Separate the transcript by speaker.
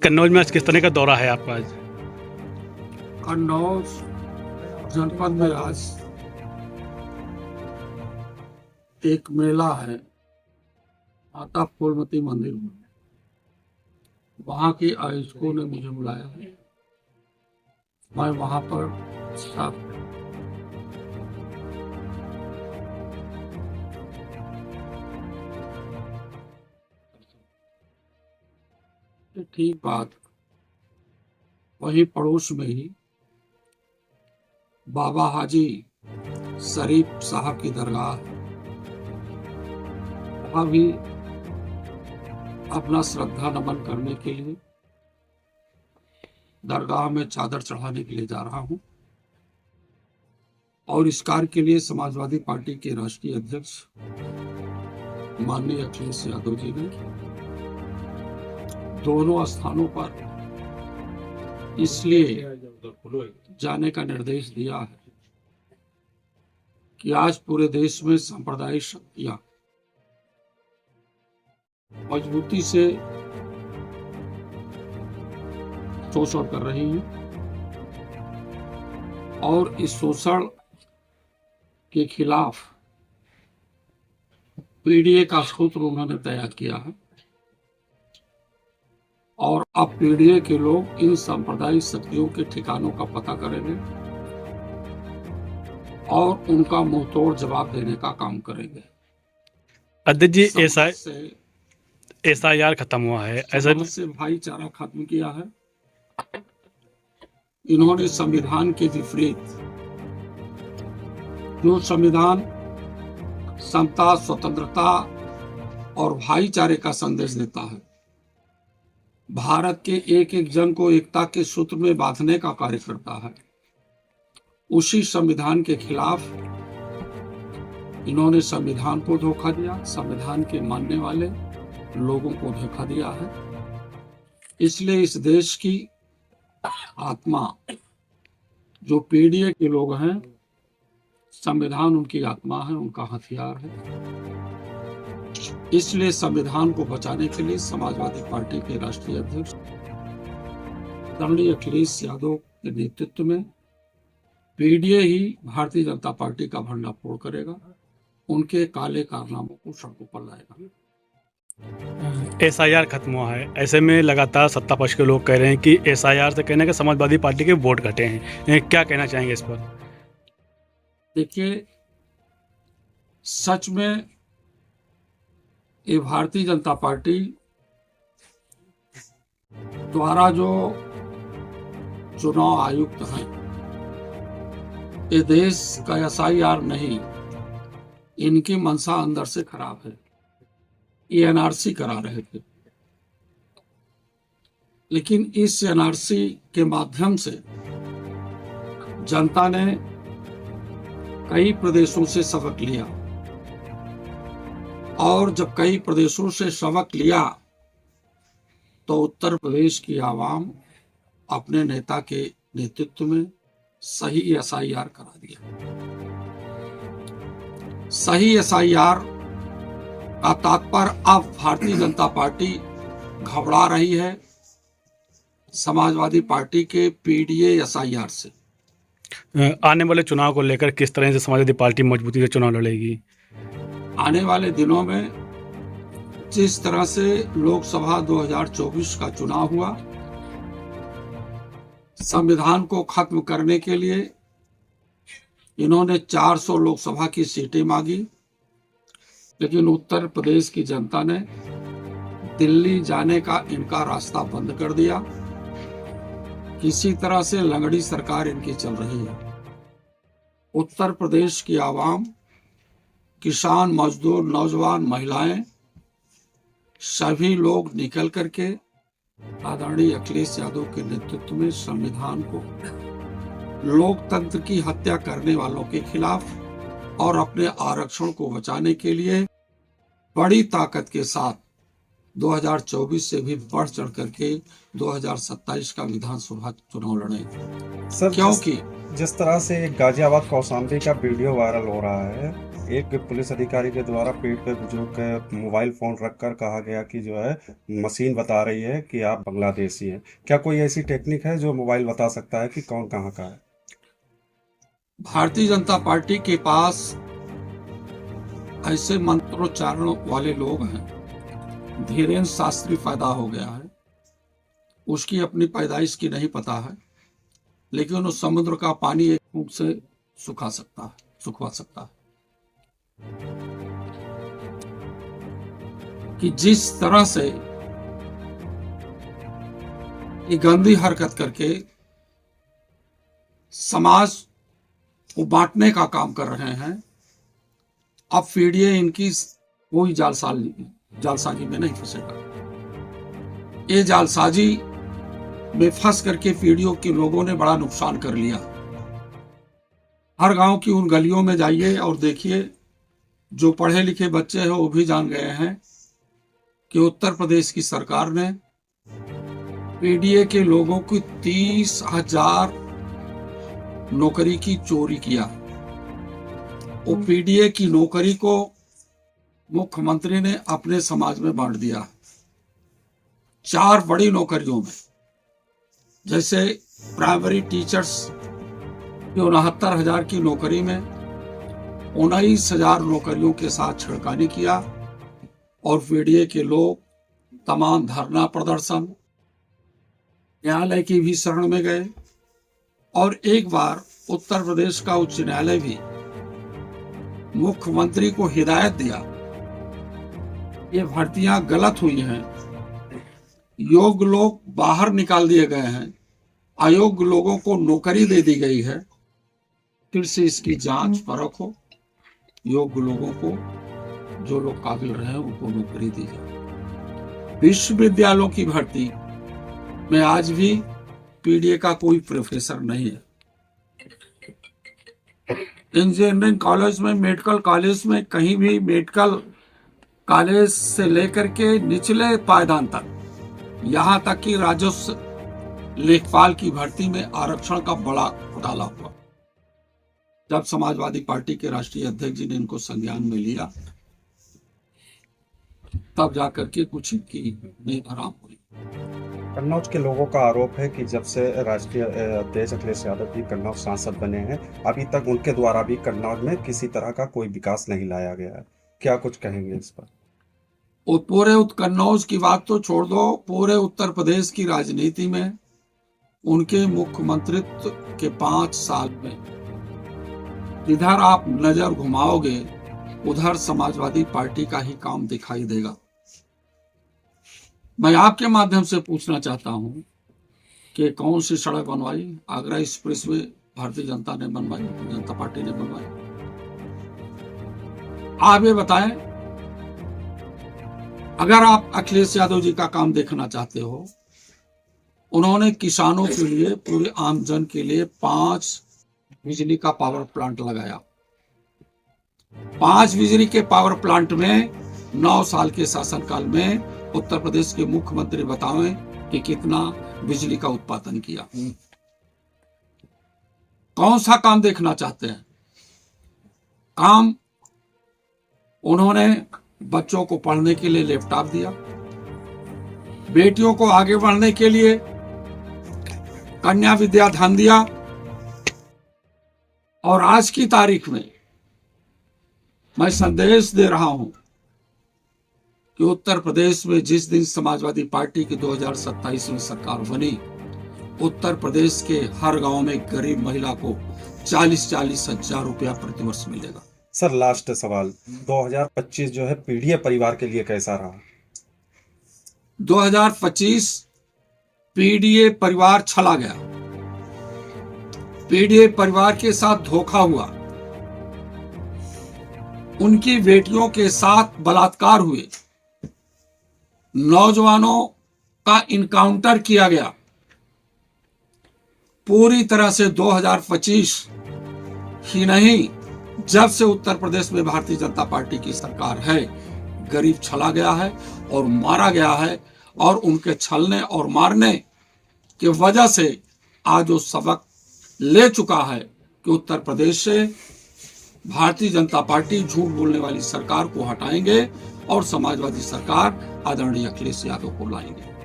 Speaker 1: कन्नौज में आज किस तरह का दौरा है आपका आज?
Speaker 2: कन्नौज जनपद में आज एक मेला है माता फूलमती मंदिर में। वहाँ के आयोजकों ने मुझे बुलाया है, मैं वहाँ पर साथ ठीक बात। वहीं पड़ोस में ही बाबा हाजी शरीफ साहब की दरगाह है, वहाँ भी अपना श्रद्धा नमन करने के लिए दरगाह में चादर चढ़ाने के लिए जा रहा हूँ। और इस कार्य के लिए समाजवादी पार्टी के राष्ट्रीय अध्यक्ष माननीय अखिलेश यादव जी ने दोनों स्थानों पर इसलिए जाने का निर्देश दिया है कि आज पूरे देश में सांप्रदायिक शक्तियां मजबूती से शोषण कर रही हैं और इस शोषण के खिलाफ पीडीए का सूत्र उन्होंने तैयार किया है और अब पीडीए के लोग इन सांप्रदायिक शक्तियों के ठिकानों का पता करेंगे और उनका मुंहतोड़ जवाब देने का काम करेंगे।
Speaker 1: अध्यक्ष जी, SIR खत्म हुआ है, ऐसे में
Speaker 2: से भाईचारा खत्म किया है। इन्होंने संविधान के विपरीत, जो संविधान समता, स्वतंत्रता और भाईचारे का संदेश देता है, भारत के एक एक जन को एकता के सूत्र में बांधने का कार्य करता है, उसी संविधान के खिलाफ इन्होंने संविधान को धोखा दिया, संविधान के मानने वाले लोगों को धोखा दिया है। इसलिए इस देश की आत्मा जो पीडीए के लोग हैं, संविधान उनकी आत्मा है, उनका हथियार है। इसलिए संविधान को बचाने के लिए समाजवादी पार्टी के राष्ट्रीय अध्यक्ष माननीय अखिलेश यादव के नेतृत्व में पीडीए ही भारतीय जनता पार्टी का भंडाफोड़ करेगा, उनके काले कारनामों को सड़कों पर लाएगा।
Speaker 1: SIR खत्म हुआ है, ऐसे में लगातार सत्ता पक्ष के लोग कह रहे हैं कि SIR से कहने के समाजवादी पार्टी के वोट घटे हैं, क्या कहना चाहेंगे इस पर?
Speaker 2: देखिए, सच में ये भारतीय जनता पार्टी द्वारा जो चुनाव आयुक्त हैं, ये देश का SIR नहीं, इनकी मंशा अंदर से खराब है। ये NRC करा रहे थे, लेकिन इस NRC के माध्यम से जनता ने कई प्रदेशों से सबक लिया और जब कई प्रदेशों से सबक लिया तो उत्तर प्रदेश की आवाम अपने नेता के नेतृत्व में सही SIR करा दिया। सही SIR का तात्पर्य अब भारतीय जनता पार्टी घबरा रही है समाजवादी पार्टी के पीडीए SIR से।
Speaker 1: आने वाले चुनाव को लेकर किस तरह से समाजवादी पार्टी मजबूती से चुनाव लड़ेगी?
Speaker 2: आने वाले दिनों में जिस तरह से लोकसभा 2024 का चुनाव हुआ, संविधान को खत्म करने के लिए इन्होंने 400 लोकसभा की सीटें मांगी, लेकिन उत्तर प्रदेश की जनता ने दिल्ली जाने का इनका रास्ता बंद कर दिया। किसी तरह से लंगड़ी सरकार इनकी चल रही है। उत्तर प्रदेश की आवाम, किसान, मजदूर, नौजवान, महिलाएं, सभी लोग निकल करके आदरणीय अखिलेश यादव के नेतृत्व में संविधान को, लोकतंत्र की हत्या करने वालों के खिलाफ और अपने आरक्षण को बचाने के लिए बड़ी ताकत के साथ 2024 से भी बढ़ चढ़ करके 2027 का विधानसभा चुनाव लड़ेंगे।
Speaker 3: सर,
Speaker 2: क्योंकि
Speaker 3: जिस तरह से गाजियाबाद कौशाम्बी का वीडियो वायरल हो रहा है एक पुलिस अधिकारी के द्वारा पीठ पे बुजुर्ग के मोबाइल फोन रखकर कहा गया कि जो है मशीन बता रही है कि आप बांग्लादेशी हैं। क्या कोई ऐसी टेक्निक है जो मोबाइल बता सकता है कि कौन कहाँ का है?
Speaker 2: भारतीय जनता पार्टी के पास ऐसे मंत्रोच्चारण वाले लोग हैं। धीरेन्द्र शास्त्री पैदा हो गया है, उसकी अपनी पैदाइश की नहीं पता है, लेकिन उस समुद्र का पानी एक फूंक से सुखा सकता है, सुखवा सकता है। कि जिस तरह से ये गंदी हरकत करके समाज को बांटने का काम कर रहे हैं, अब पीडीए इनकी कोई जालसाजी में नहीं फंसेगा। ये जालसाजी में फंस करके पीडीओ के लोगों ने बड़ा नुकसान कर लिया। हर गांव की उन गलियों में जाइए और देखिए, जो पढ़े लिखे बच्चे हैं वो भी जान गए हैं कि उत्तर प्रदेश की सरकार ने पीडीए के लोगों की 30,000 नौकरी की चोरी किया। वो पीडीए की नौकरी को मुख्यमंत्री ने अपने समाज में बांट दिया। 4 बड़ी नौकरियों में, जैसे प्राइमरी टीचर्स की 69,000 की नौकरी में 19,000 नौकरियों के साथ छिड़कानी किया और पीडीए के लोग तमाम धरना प्रदर्शन, न्यायालय की भी शरण में गए और एक बार उत्तर प्रदेश का उच्च न्यायालय भी मुख्यमंत्री को हिदायत दिया, ये भर्तियां गलत हुई हैं, योग्य लोग बाहर निकाल दिए गए हैं, अयोग्य लोगों को नौकरी दे दी गई है, फिर से इसकी जांच परख हो, योग्य लोगों को, जो लोग काबिल रहे उनको नौकरी दी जाए। विश्वविद्यालयों की भर्ती में आज भी पीडीए का कोई प्रोफेसर नहीं है। इंजीनियरिंग कॉलेज में, मेडिकल कॉलेज में, कहीं भी मेडिकल कॉलेज से लेकर के निचले पायदान तक, यहां तक कि राजस्व लेखपाल की भर्ती में आरक्षण का बड़ा घोटाला हुआ। जब समाजवादी पार्टी के राष्ट्रीय अध्यक्ष जी ने इनको संज्ञान में लिया, तब जाकर के कुछ इनकी नींद हराम हुई।
Speaker 3: कन्नौज के लोगों का आरोप है कि जब से राष्ट्रीय अध्यक्ष अखिलेश यादव जी कन्नौज सांसद बने हैं, अभी तक उनके द्वारा भी कन्नौज में किसी तरह का कोई विकास नहीं लाया गया है। क्या कुछ कहेंगे इस पर?
Speaker 2: पूरे कन्नौज की बात तो छोड़ दो, पूरे उत्तर प्रदेश की राजनीति में उनके मुख्यमंत्रित्व के 5 साल में इधर आप नजर घुमाओगे, उधर समाजवादी पार्टी का ही काम दिखाई देगा। मैं आपके माध्यम से पूछना चाहता हूं कि कौन सी सड़क बनवाई? आगरा एक्सप्रेसवे भारतीय जनता ने बनवाई, जनता पार्टी ने बनवाई। आप ये बताएं, अगर आप अखिलेश यादव जी का काम देखना चाहते हो, उन्होंने किसानों के लिए, पूरे आमजन के लिए 5 बिजली का पावर प्लांट लगाया। 5 बिजली के पावर प्लांट में 9 साल के शासनकाल में उत्तर प्रदेश के मुख्यमंत्री बताएं कि कितना बिजली का उत्पादन किया। कौन सा काम देखना चाहते हैं? काम उन्होंने बच्चों को पढ़ने के लिए लैपटॉप दिया, बेटियों को आगे बढ़ने के लिए कन्या विद्या धन दिया, और आज की तारीख में मैं संदेश दे रहा हूं कि उत्तर प्रदेश में जिस दिन समाजवादी पार्टी की 2027 में सरकार बनी, उत्तर प्रदेश के हर गांव में गरीब महिला को 40-40 हजार रुपया प्रतिवर्ष मिलेगा।
Speaker 3: सर, लास्ट सवाल, 2025 जो है पीडीए परिवार के लिए कैसा रहा?
Speaker 2: 2025 पीडीए परिवार छला गया, पीडीए परिवार के साथ धोखा हुआ, उनकी बेटियों के साथ बलात्कार हुए, नौजवानों का इनकाउंटर किया गया। पूरी तरह से 2025 ही नहीं, जब से उत्तर प्रदेश में भारतीय जनता पार्टी की सरकार है, गरीब छला गया है और मारा गया है, और उनके छलने और मारने की वजह से आज वो सबक ले चुका है कि उत्तर प्रदेश से भारतीय जनता पार्टी झूठ बोलने वाली सरकार को हटाएंगे और समाजवादी सरकार आदरणीय अखिलेश यादव को लाएंगे।